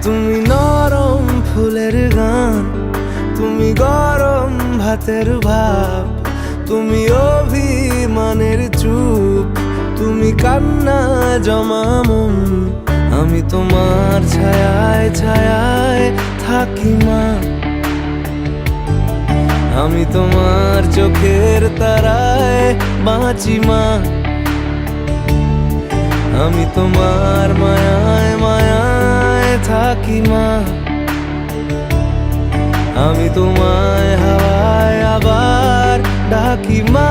তুমি নরম ফুলের গান, তুমি গরম ভাতের ভাব, তুমি অভিমানের চুপ, তুমি কান্না জমা মন। আমি তোমার ছায়ায় ছায়ায় থাকি মা, আমি তোমার চোখের তারায় বাঁচি মা, আমি তোমার মায়ায় মায়ায় থাকি মা, আমি তোমায় হাওয়ায় আবার ডাকি মা।